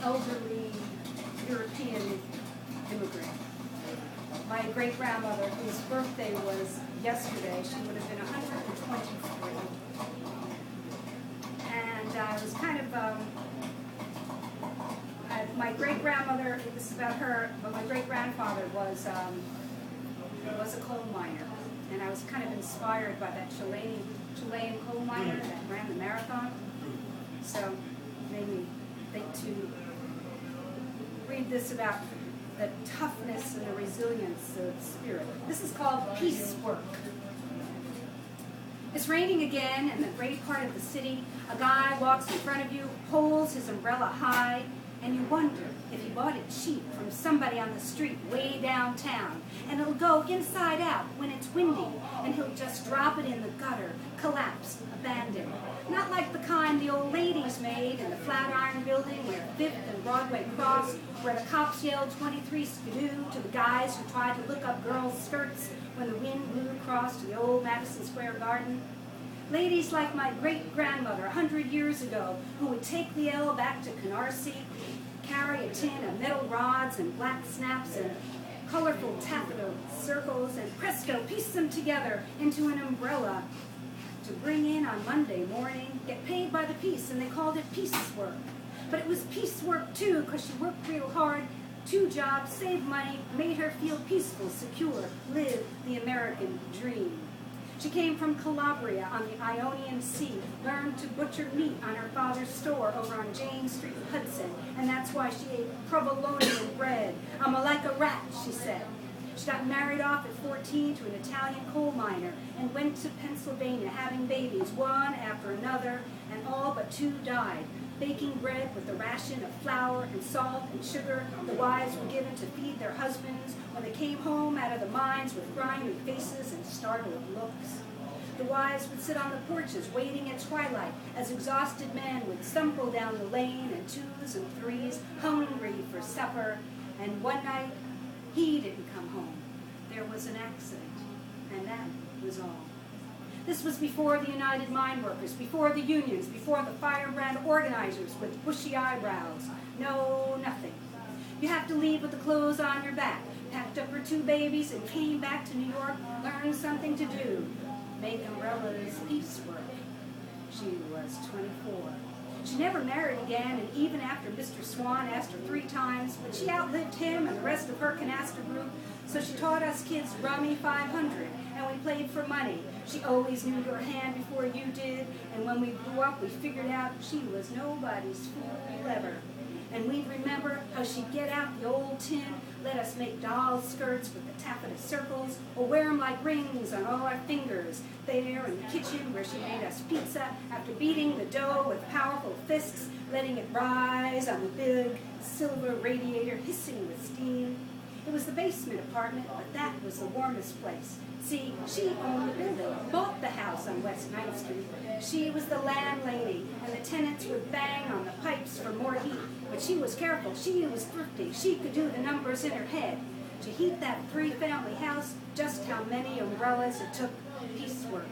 elderly European immigrant. My great-grandmother, whose birthday was yesterday, she would have been 123. And I was kind of, my great-grandmother, this is about her, but my great-grandfather was a coal miner. And I was kind of inspired by that Chilean coal miner that ran the marathon. So it made me think to read this about the toughness and the resilience of spirit. This is called Piecework. It's raining again in the great part of the city. A guy walks in front of you, holds his umbrella high, and you wonder if he bought it cheap from somebody on the street way downtown, and it'll go inside out when it's windy, and he'll just drop it in the gutter, collapsed, abandoned. Not like the kind the old ladies made in the Flatiron Building near 5th and Broadway Cross, where the cops yelled 23 skidoo to the guys who tried to look up girls' skirts when the wind blew across to the old Madison Square Garden. Ladies like my great-grandmother 100 years ago, who would take the L back to Canarsie, carry a tin of metal rods and black snaps and colorful taffeta circles, and presto, piece them together into an umbrella to bring in on Monday morning, get paid by the piece, and they called it piecework. But it was piecework too, because she worked real hard, 2 jobs, saved money, made her feel peaceful, secure, live the American dream. She came from Calabria on the Ionian Sea, learned to butcher meat on her father's store over on Jane Street in Hudson, and that's why she ate provolone bread. "I'm like a rat," she said. She got married off at 14 to an Italian coal miner and went to Pennsylvania having babies, one after another, and all but 2 died. Baking bread with a ration of flour and salt and sugar the wives were given to feed their husbands when they came home out of the mines with grimy faces and startled looks. The wives would sit on the porches waiting at twilight as exhausted men would stumble down the lane in 2s and 3s, hungry for supper, and one night he didn't come home. There was an accident, and that was all. This was before the United Mine Workers, before the unions, before the firebrand organizers with bushy eyebrows. No, nothing. You have to leave with the clothes on your back. Packed up her 2 babies and came back to New York, learned something to do. Make umbrellas, piecework. She was 24. She never married again, and even after Mr. Swan asked her 3 times, but she outlived him and the rest of her canasta group, so she taught us kids Rummy 500, and we played for money. She always knew your hand before you did, and when we grew up, we figured out she was nobody's fool ever. And we'd remember how she'd get out the old tin, let us make doll skirts with the taffeta circles, or wear them like rings on all our fingers, there in the kitchen where she made us pizza after beating the dough with powerful fists, letting it rise on the big silver radiator hissing with steam. It was the basement apartment, but that was the warmest place. See, she owned the building, bought the house on West 9th Street. She was the landlady, and the tenants would bang on the pipes for more heat. But she was careful, she was thrifty, she could do the numbers in her head. To heat that 3-family house, just how many umbrellas it took piecework.